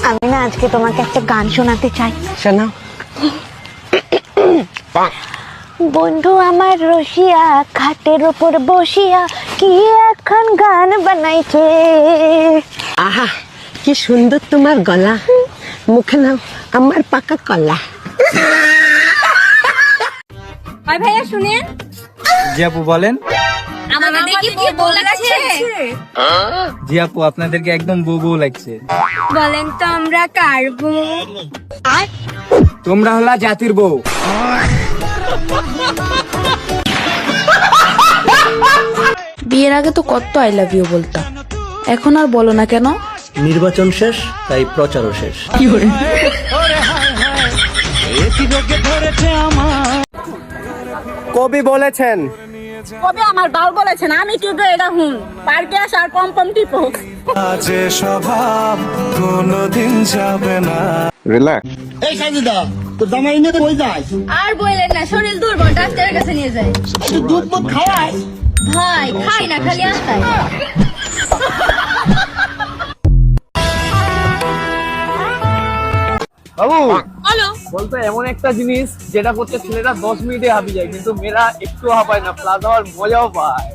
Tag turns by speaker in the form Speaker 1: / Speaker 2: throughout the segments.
Speaker 1: আমি না আজকে তোমাকে একটা গান শোনাতে চাই।
Speaker 2: শোনাও।
Speaker 1: বন্ধু আমার রসিয়া খাটের ওপর বসিয়া কি এখন গান বানাইছে।
Speaker 2: আহা কি সুন্দর তোমার গলা, মুখে নাও আমার পাকা কলা।
Speaker 3: ভাইয়া শুনেন।
Speaker 4: জি আপু বলেন।
Speaker 3: আমাকে দেখি বউ বউ লাগছে।
Speaker 4: জি আপু আপনাদেরকে একদম বউ বউ লাগছে।
Speaker 3: বলেন তো আমরা কার বউ?
Speaker 4: তোমরা হলা জাতির বউ।
Speaker 5: বিয়ের আগে তো কত আই লাভ ইউ বলতাম, এখন আর বলো না কেন?
Speaker 6: নির্বাচন শেষ, তাই প্রচারও শেষ।
Speaker 4: কবি বলেছেন।
Speaker 3: কবে আমার বাল বলেছেন, আমি টিপে এটা হুন পার্কে আসার পম পম টিপো।
Speaker 7: আজে স্বভাব কোনদিন যাবে না।
Speaker 8: রিল্যাক্স।
Speaker 9: এই সাজিদা তোর জামাই নিয়ে কই যাস?
Speaker 3: আর বললেন না, শরীর দুর্বল, ডাক্তারের কাছে নিয়ে যায়।
Speaker 9: তুই দুধ মুধ খাওয়াই?
Speaker 3: ভাই খাই না, খালি আস্তায়।
Speaker 4: বাবু
Speaker 3: হ্যালো,
Speaker 4: বলতো এমন একটা জিনিস যেটা করতে ছেলেরা 10 মিনিটে হাঁপিয়ে যায়, কিন্তু মেয়েরা একটু হাঁপায় না, প্লাস আবার মজাও পায়।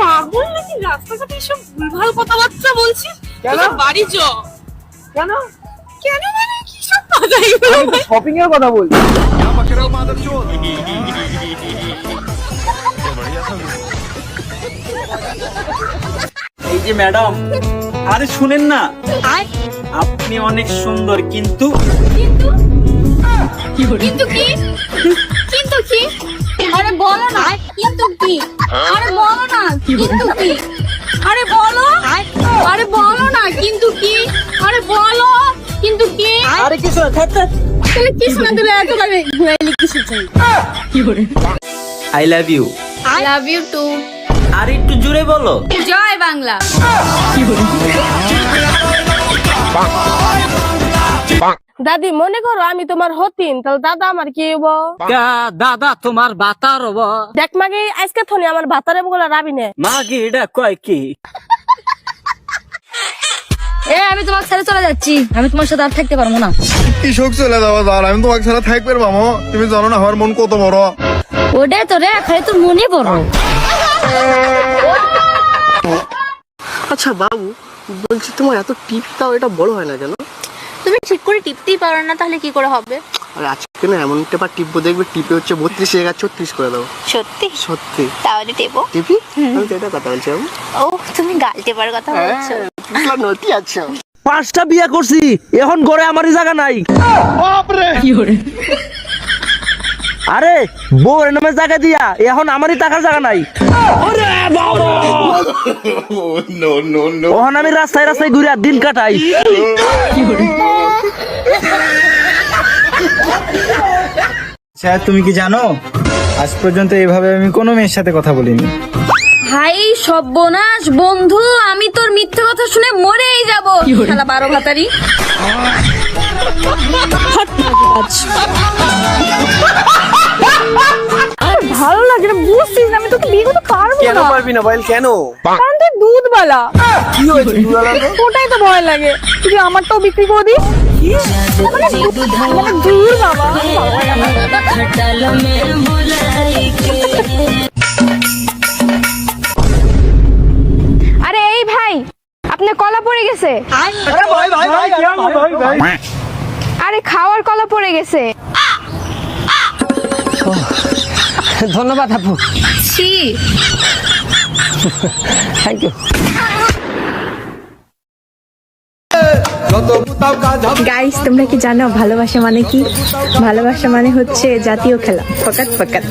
Speaker 3: পাগল নাকি? রাস্তাঘাটে এসব ভুলভাল কথাবার্তা বলছিস?
Speaker 4: কেন?
Speaker 3: বাড়ি চ।
Speaker 4: কেন?
Speaker 3: কেন মানে কি সব কথা এগুলো?
Speaker 4: শপিং এর কথা বলছি।
Speaker 6: এই যে ম্যাডাম, আরে শুনেন না, আপনি অনেক সুন্দর, কিন্তু
Speaker 3: কিন্তু কিন্তু কি? কিন্তু কি? আরে বলো না, কিন্তু কি? আরে বলো না, কিন্তু কি? আরে বলো, আরে বলো না, কিন্তু কি? আরে বলো, কিন্তু কি?
Speaker 6: আরে কিছু না, থাক থাক।
Speaker 3: তাহলে কি শোনা দিলে একেবারে ঘুরাইলে কিছু চাই?
Speaker 6: I love you.
Speaker 3: I love you too.
Speaker 6: আর একটু জোরে বলো।
Speaker 3: জয় বাংলা।
Speaker 10: দাদি মনে করো আমি তোমার হতিন, তাহলে দাদা আমার কি হবো?
Speaker 4: দাদা তোমার বাতার হবো।
Speaker 10: দেখ মাগে আজকে থনি আমার ভাতারে বলে রাবি নে।
Speaker 6: মা কি এটা কয় কি?
Speaker 3: আমি তোমাকে ছেড়ে চলে যাচ্ছি, আমি তোমার সাথে আর থাকতে পারবো না।
Speaker 8: কৃষক চলে যাওয়া যার, আমি তোমাকে ছাড়া থাকবে মামা। তুমি জানো না আমার মন কত বড়।
Speaker 3: ওটাই তো রে, খালি তোর মনে বড়।
Speaker 2: আচ্ছা বাবু বলছি, তোমার এত টিপটাও এটা বড় হয় না কেন?
Speaker 3: তুমি ঠিক করে টিপতেই পারো না, তাহলে কি করে হবে?
Speaker 2: আরে আজকে না এমন টেপা টিপবো, দেখবে টিপে হচ্ছে 32 জায়গা 36 করে দেবো।
Speaker 3: সত্যি?
Speaker 2: সত্যি।
Speaker 3: তাহলে টেপো।
Speaker 2: টিপি? আমি তো এটা কথা বলছি বাবু।
Speaker 3: ও তুমি গাল টেপার কথা বলছো?
Speaker 2: নতি আছো।
Speaker 6: 5টা বিয়ে করছি, এখন ঘরে আমারই জায়গা নাই। আরে বউর নামে জায়গা দিয়া এখন আমারই টাকার জায়গা নাই। ওখানে আমি রাস্তায় রাস্তায় ঘুরে দিন কাটাই।
Speaker 4: আচ্ছা তুমি কি জানো, আজ পর্যন্ত এভাবে আমি কোনো মেয়ের সাথে কথা বলিনি।
Speaker 3: হাই সর্বনাশ বন্ধু, আমি তোর মিথ্যে কথা শুনে মরেই যাবো। শালা 12 ভাতারি।
Speaker 10: ভালো লাগে না, বুঝছিস না আমি তোকে বিয়ে করতে পারবো
Speaker 4: কেন
Speaker 10: না।
Speaker 4: পারবি না বল? কেন?
Speaker 10: কারণ তুই দুধবালা।
Speaker 4: কি হয়েছে?
Speaker 10: ওটাই তো ভয় লাগে, তুই আমারটাও বিক্রি করে দিস। মানে দূর বাবা। আরে এই ভাই, আপনার কলা পড়ে গেছে। আরে খাওয়ার কলা পড়ে গেছে।
Speaker 2: ধন্যবাদ আপু,
Speaker 3: ছি।
Speaker 2: Thank you.
Speaker 5: গাইস তোমরা কি জানো ভালোবাসা মানে কি? ভালোবাসা মানে হচ্ছে জাতীয় খেলা ফকাত ফকাত।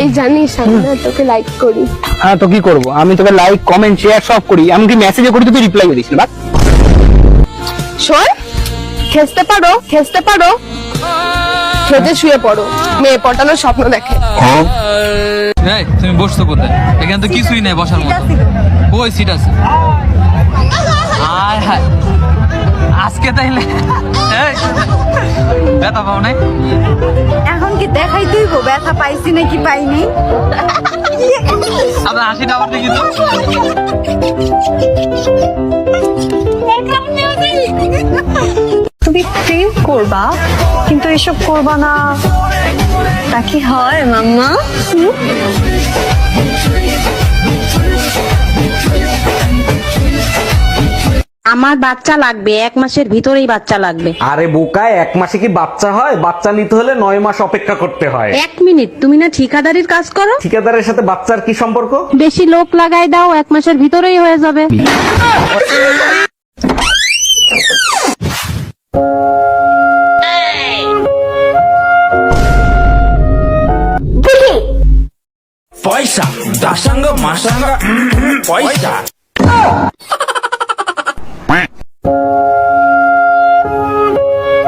Speaker 10: এই জানিস আমি না তোকে লাইক করি।
Speaker 4: হ্যাঁ তো কি করবো, আমি তোকে লাইক কমেন্ট শেয়ার সব করি, এমনকি মেসেজে করি, তুই রিপ্লাই করিস না।
Speaker 10: শোন, খেসতে পারো খেসতে পারো, খেতে শুয়ে পড়ো, মেয়ে পটানোর স্বপ্ন দেখে।
Speaker 11: তুমি বসছো কোথায়? এখানে তো কিছুই নেই বসার মতো। ওই সিট আছে। আয় হায় আজকে তাইলে এই, ব্যথা পাও নাই?
Speaker 5: এখন কি দেখাই তুইবো ব্যথা পাইছি নাকি পাইনি?
Speaker 11: আপনার হাসিটা আবার দেখি তো।
Speaker 5: তুমি প্রেম করবা কিন্তু এসব করবা না, তা কি হয় মাম্মা?
Speaker 10: আমার বাচ্চা লাগবে, 1 মাসের ভিতরেই বাচ্চা লাগবে।
Speaker 6: আরে বোকায়, 1 মাসে কি বাচ্চা হয়? বাচ্চা নিতে হলে 9 মাস অপেক্ষা করতে হয়।
Speaker 10: 1 মিনিট, তুমি না ঠিকাদারির কাজ করো?
Speaker 6: ঠিকাদারের সাথে বাচ্চার কি সম্পর্ক?
Speaker 10: বেশি লোক লাগাই দাও, 1 মাসের ভিতরেই হয়ে যাবে।
Speaker 6: পয়সা দাসাঙ্গ মাসাঙ্গ পয়সা।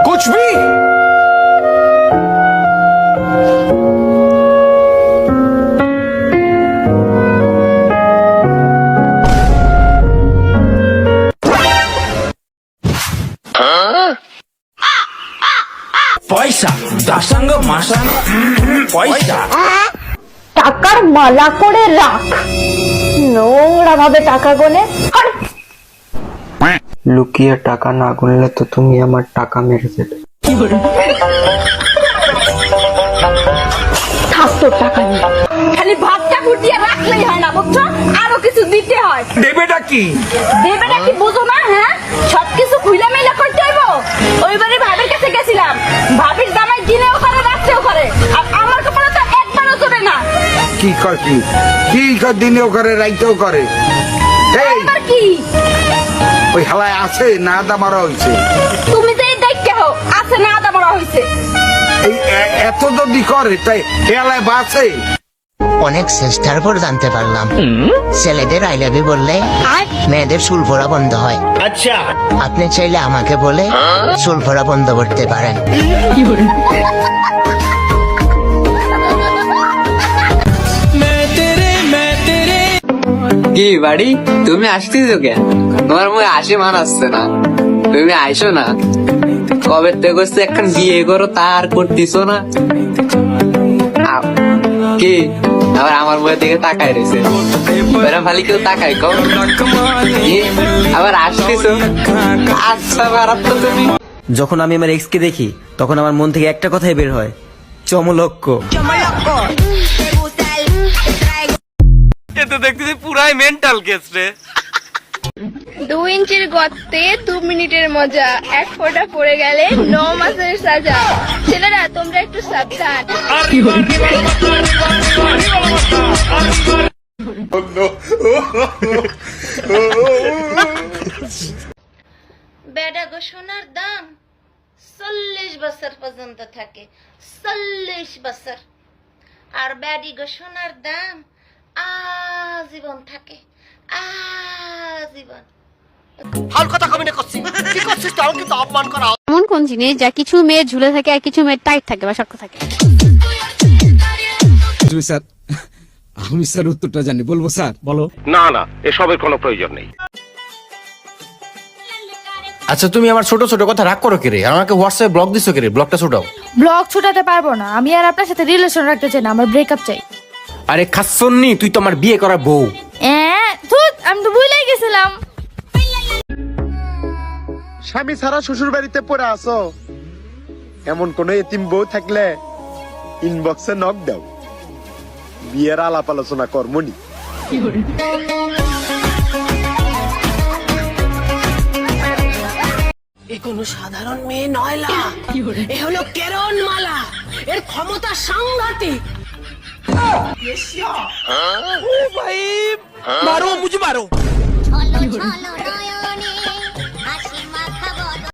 Speaker 6: कुछ भी পয়সা দাসাঙ্গ মাসাঙ্গ পয়সা।
Speaker 1: টাকার মালা করে রাখ, নোংরা ভাবে টাকা গোনে।
Speaker 12: লুকিয়ে টাকা না গুনলে তো তুমি আমার টাকা মেরে দেবে।
Speaker 1: থাক তোর টাকা নিয়ে।
Speaker 3: খালি ভাতটা ফুটিয়ে রাখলেই হয় না, বুঝছো? আরো কিছু দিতে হয়।
Speaker 6: দেবেটা কি?
Speaker 3: দেবেটা কি বুঝো না? হ্যাঁ, সবকিছু খুইলা মেলা করতে হইব। ওইবারে ভাবির কাছে গেছিলাম, ভাবির জামাই দিনেও করে রাত্রেও করে, আর আমার কপালে তো একবারও চলে না।
Speaker 9: কি কর কি কি কর দিনেও করে রাইতেও করে। এই
Speaker 3: এবার কি
Speaker 9: ওই হালায় আছে না দা মারা হইছে।
Speaker 3: তুমি যে দেখতে হো আছে না আদা বড় হইছে।
Speaker 9: এই এত যদি করে তাই হেলায় বাঁচে।
Speaker 12: অনেক চেষ্টার পর জানতে পারলাম ছেলেদের আই লাভ ইউ বললে মেয়েদের চুল ফোড়া বন্ধ হয়।
Speaker 9: আচ্ছা,
Speaker 12: আপনি চাইলে আমাকে বলে চুল ফোড়া বন্ধ করতে পারেন।
Speaker 11: কি বাড়ি, তুমি আসতেছো কেন? তোমার মুখে হাসি মানাচ্ছে না, তুমি আইসো না। কবে থেকে হচ্ছে এখন বিয়ে করো তার করতেছো না। কি আবার আমার মুখের দিকে তাকাই রয়েছে, ভালি কেউ তাকাই কও। আবার আসতেছো? আচ্ছা খারাপ তো তুমি।
Speaker 12: যখন আমি আমার এক্স কে দেখি তখন আমার মন থেকে একটা কথাই বের হয়, চমলক্ষ।
Speaker 11: এ তো দেখতেছি পুরাই মেন্টাল কেস রে।
Speaker 3: 2 ইঞ্চির গর্তে 2 মিনিটের মজা, 1 ফোঁটা পড়ে গেলে 9 মাসের সাজা। ছেলেরা তোমরা একটু সাবধান।
Speaker 1: বেডা গো সোনার দাম 40 বছর পর্যন্ত থাকে, 40 বছর। আর ব্যাডি গো সোনার দাম আজীবন থাকে, আজীবন।
Speaker 3: এমন কোন জিনিস যা কিছু মেয়ের ঝুলে থাকে আর কিছু মেয়ের টাইট থাকে বা শক্ত থাকে?
Speaker 7: স্যার আমি স্যার উত্তরটা জানি, বলবো স্যার? বলো।
Speaker 6: না না, এসবের কোনো প্রয়োজন নেই।
Speaker 12: আচ্ছা তুমি আমার ছোট ছোট কথা রাগ করো কেরে? আমাকে হোয়াটসঅ্যাপে ব্লক দিছো কেরে? ব্লকটা ছোটাও।
Speaker 3: ব্লগ ছুটাতে পারবো না, আমি আর আপনার সাথে রিলেশন রাখতে চাই না, আমার ব্রেকআপ চাই।
Speaker 12: আরে খাসন্নি, তুই তো আমার বিয়ে করা বউ।
Speaker 3: আমি তো ভুলেই গেছিলাম।
Speaker 9: স্বামী ছাড়া শ্বশুর বাড়িতে পড়ে আসো, এমন কোন এতিম বউ থাকলে ইনবক্সে নক দাও, বিয়ের আলাপ আলোচনা কর্মনি।
Speaker 2: এ কোনো সাধারণ মেয়ে নয়লা, এ হলো কেরন মালা, এর ক্ষমতা সাংঘাতিক। মারো মুঝে মারো।